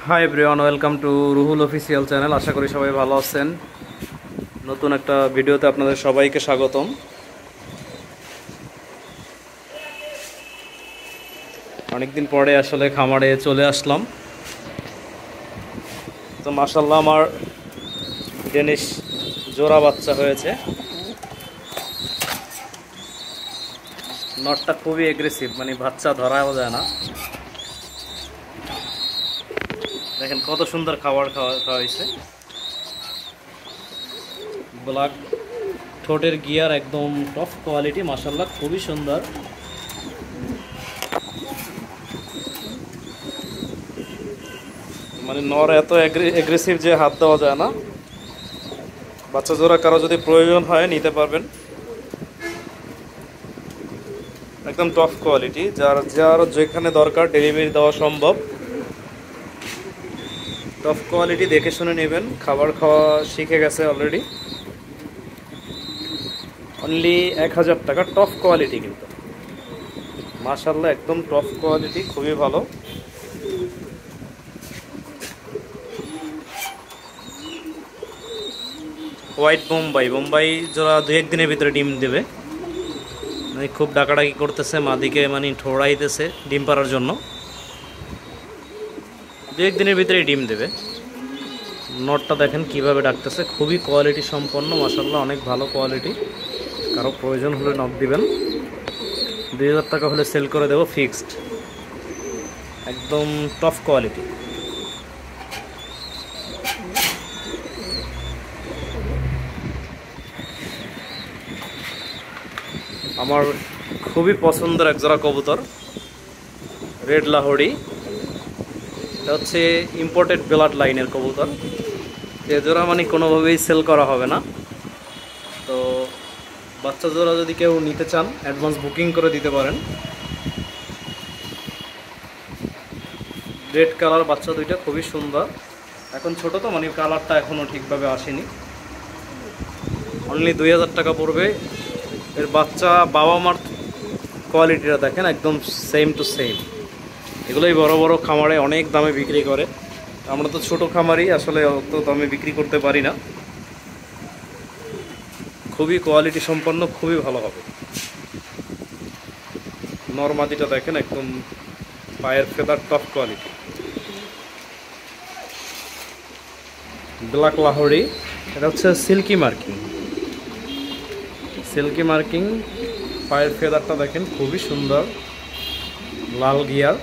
High everyone, welcome to Ruhul official channel. আশা করি সবাই ভালো আছেন। নতুন একটা ভিডিওতে আপনাদের সবাইকে স্বাগতম। অনেকদিন পরে আসলে খামারে চলে আসলাম। তো মাশাআল্লাহ আমার ডেনিশ জোড়া বাচ্চা হয়েছে। নটটা খুবই এগ্রেসিভ, মানে বাচ্চা ধরাও যায় না। দেখেন কত সুন্দর খাবার খাওয়াইছে। ব্ল্যাক ঠোঁটের গিয়ার একদম টপ কোয়ালিটি, মাশাআল্লাহ খুবই সুন্দর। মানে নর এত এগ্রেসিভ যে হাত দেওয়া যায় না। বাচ্চা জোড়া কারো যদি প্রয়োজন হয় নিতে পারবেন, একদম টপ কোয়ালিটি। যার যেখানে দরকার ডেলিভারি দেওয়া সম্ভব। টপ কোয়ালিটি দেখে শুনে নেবেন। খাবার খাওয়া শিখে গেছে অলরেডি। অনলি 1000 টাকা, টপ কোয়ালিটি কিন্তু মাশাআল্লাহ একদম টপ কোয়ালিটি, খুবই ভালো। হোয়াইট বোম্বাই জোড়া 2-1 দিনের ভিতরে ডিম দেবে। মানে খুব ডাকাডাকি করতেছে, মাদিকে মানে ঠোড়াইতেছে ডিম পাড়ার জন্য। 2-1 দিনের ভিতরে ডিম দেবে। নটটা দেখেন কিভাবে ডাকতেছে, খুবই কোয়ালিটি সম্পন্ন মাশাআল্লাহ, অনেক ভালো কোয়ালিটি। কারো প্রয়োজন হলে নক দিবেন। 2000 টাকা হলে সেল করে দেবো ফিক্সড, একদম টপ কোয়ালিটি। আমার খুবই পছন্দের একজোড়া কবুতর, রেড লাহোরি। এটা হচ্ছে ইম্পোর্টেড ব্লাড লাইনের কবুতর। এ জোড়া মানে কোনোভাবেই সেল করা হবে না। তো বাচ্চা জোড়া যদি কেউ নিতে চান অ্যাডভান্স বুকিং করে দিতে পারেন। রেড কালার বাচ্চা দুইটা খুবই সুন্দর। এখন ছোট তো, মানে কালারটা এখনও ঠিকভাবে আসেনি। অনলি 2000 টাকা পড়বে। এর বাচ্চা বাবা মার কোয়ালিটিটা দেখেন, একদম সেম টু সেম। এগুলোই বড় বড় খামারে অনেক দামে বিক্রি করে। আমরা তো ছোট খামারি, আসলে অত দামে বিক্রি করতে পারি না। খুবই কোয়ালিটি সম্পন্ন, খুবই ভালো হবে। নরমাদিটা দেখেন, একদম পায়ের feather top quality. Black Lahori, এটা হচ্ছে সিল্কি মার্কিং। পায়ের ফেদারটা দেখেন খুবই সুন্দর, লাল গিয়ার।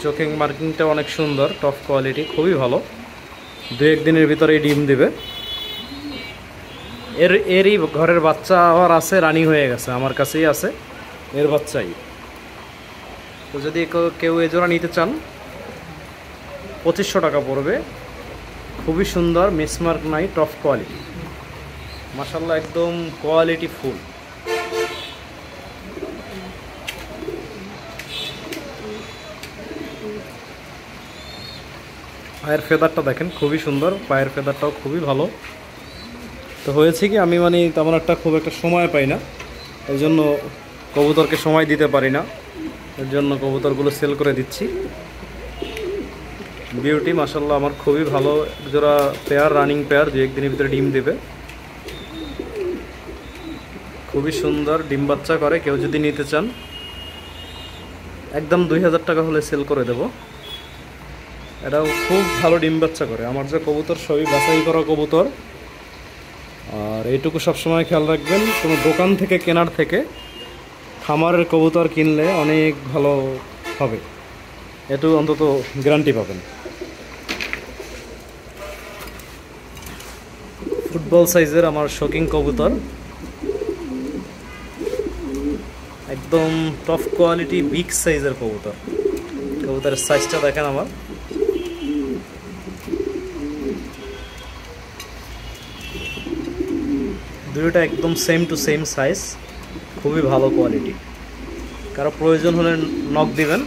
চোখের মার্কিংটা অনেক সুন্দর, টপ কোয়ালিটি, খুবই ভালো। 2-1 দিনের ভিতরেই ডিম দেবে। এরই ঘরের বাচ্চা আবার আছে, রানিং হয়ে গেছে, আমার কাছেই আছে এর বাচ্চাই। তো যদি কেউ এ জোড়া নিতে চান 2500 টাকা পড়বে। খুবই সুন্দর, মিসমার্ক নাই, টপ কোয়ালিটি মাশাআল্লাহ, একদম কোয়ালিটি ফুল। পায়ের ফেদারটা দেখেন খুবই সুন্দর, পায়ের ফেদারটাও খুবই ভালো। তো হয়েছে কি, আমি মানে তেমন খুব একটা সময় পাই না, এই জন্য কবুতরকে সময় দিতে পারি না। এর জন্য কবুতরগুলো সেল করে দিচ্ছি। বিউটি মাশাআল্লাহ আমার খুবই ভালো জোড়া পেয়ার, রানিং পেয়ার, 2-1 দিনের ভিতরে ডিম দেবে। খুবই সুন্দর, ডিম বাচ্চা করে। কেউ যদি নিতে চান একদম 2000 টাকা হলে সেল করে দেব। এটাও খুব ভালো ডিম বাচ্চা করে। আমার যে কবুতর সবই বাছাই করা কবুতর। আর এইটুকু সবসময় খেয়াল রাখবেন, কোনো দোকান থেকে কেনার থেকে খামারের কবুতর কিনলে অনেক ভালো হবে, এটু অন্তত গ্যারান্টি পাবেন। ফুটবল সাইজের আমার শৌকিং কবুতর, একদম টপ কোয়ালিটি, বিগ সাইজের কবুতর। কবুতরের সাইজটা দেখেন আমার, দুটোটা একদম সেম টু সেম সাইজ, খুবই ভালো কোয়ালিটি। কারো প্রয়োজন হলে নক দিবেন,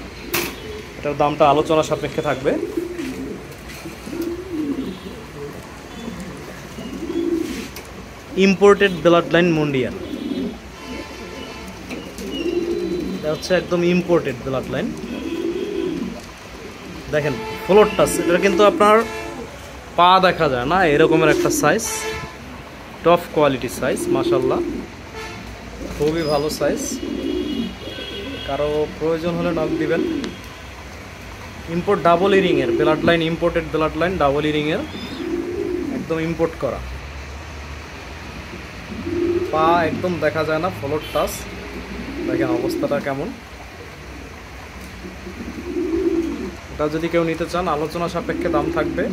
এটার দামটা আলোচনা সাপেক্ষে থাকবে। ইম্পোর্টেড ব্লাড লাইন মুন্ডিয়ান, এটা হচ্ছে একদম ইম্পোর্টেড ব্লাড লাইন। দেখেন ফ্লোর টাচ, এটা কিন্তু আপনার পা দেখা যায় না, এরকমের একটা সাইজ, টপ কোয়ালিটি সাইজ, মাশাল্লাহ খুবই ভালো সাইজ। কারো প্রয়োজন হলে নক দিবেন। ইম্পোর্ট ডাবল ইরিংয়ের blood line, imported blood line double ইরিংয়ের, একদম ইম্পোর্ট করা। পা একদম দেখা যায় না, ফ্লোর টাচ। দেখেন অবস্থাটা কেমন। এটা যদি কেউ নিতে চান আলোচনা সাপেক্ষে দাম থাকবে,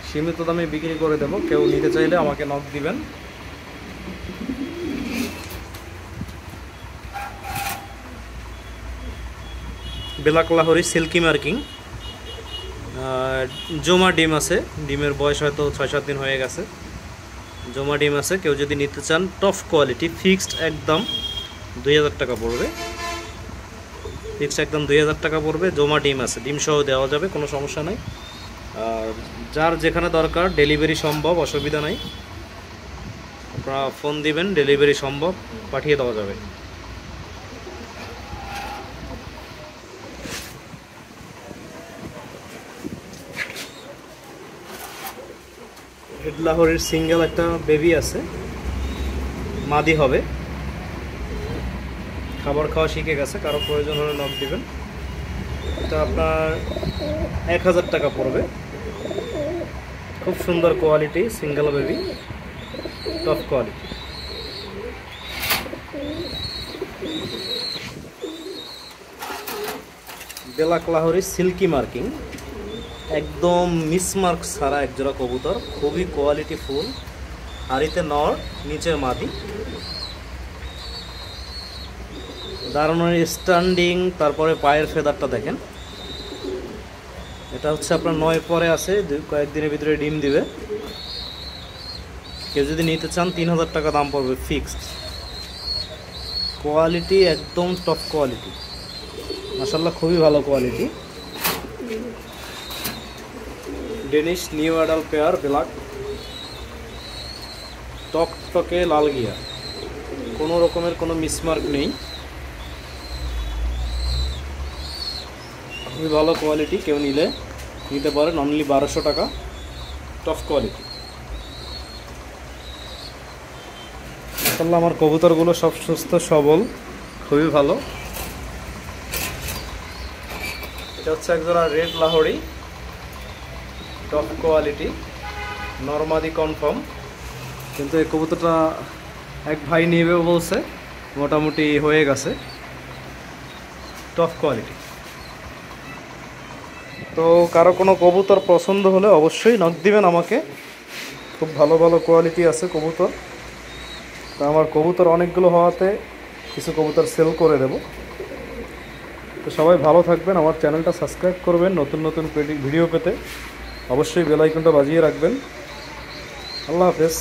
সীমিত দামে বিক্রি করে দেব। কেউ নিতে চাইলে আমাকে নক দিবেন। ব্ল্যাক লাহোরি সিল্কি মার্কিং, জমা ডিম আছে, ডিমের বয়স হয়তো 6-7 দিন হয়ে গেছে, জমা ডিম আছে। কেউ যদি নিতে চান টপ কোয়ালিটি, ফিক্সড একদম 2000 টাকা পড়বে, ফিক্সড একদম 2000 টাকা পড়বে। জমা ডিম আছে, ডিম সহ দেওয়া যাবে, কোনো সমস্যা নাই। আর যার যেখানে দরকার ডেলিভারি সম্ভব, অসুবিধা নাই। আপনারা ফোন দিবেন, ডেলিভারি সম্ভব, পাঠিয়ে দেওয়া যাবে। রেড লাহোরের সিঙ্গেল একটা বেবি আছে, মাদি হবে, খাবার খাওয়া শিখে গেছে। কারো প্রয়োজন হলে নক দিবেন। এটা আপনার 1000 টাকা পড়বে। খুব সুন্দর quality, single baby, top quality. Black Lahori silky marking, একদম মিসমার্ক ছাড়া একজোড়া কবুতর, খুবই কোয়ালিটি ফুল। হাড়িতে নর, নিচে মাদি, দাঁড়ানোর স্ট্যান্ডিং, তারপরে পায়ের ফেদারটা দেখেন। এটা হচ্ছে আপনার 9 পরে আছে, কয়েকদিনের ভিতরে ডিম দিবে। কেউ যদি নিতে চান 3000 টাকা দাম পড়বে, ফিক্সড। কোয়ালিটি একদম টপ কোয়ালিটি, মাশাআল্লাহ খুবই ভালো quality. Danish new adult pair, black, টকটকে লাল গিয়া, কোনো রকমের কোনো মিসমার্ক নেই, খুবই ভালো কোয়ালিটি। কেউ নিতে পারেন, অনলি 1200 টাকা, টপ কোয়ালিটি। মাশাআল্লাহ আমার কবুতরগুলো সব সুস্থ সবল, খুবই ভালো। এটা হচ্ছে একজোড়া রেড লাহোরি, টপ কোয়ালিটি, নরমাদি কনফার্ম। কিন্তু এই কবুতরটা এক ভাই নেবেও বলছে, মোটামুটি হয়ে গেছে, টপ কোয়ালিটি। তো কারো কোনো কবুতর পছন্দ হলে অবশ্যই নক দিবেন আমাকে। খুব ভালো ভালো কোয়ালিটি আছে কবুতর। তা আমার কবুতর অনেকগুলো হওয়াতে কিছু কবুতর সেল করে দেব। তো সবাই ভালো থাকবেন, আমার চ্যানেলটা সাবস্ক্রাইব করবেন, নতুন নতুন ভিডিও পেতে অবশ্যই বেল আইকনটা বাজিয়ে রাখবেন। আল্লাহ হাফেজ।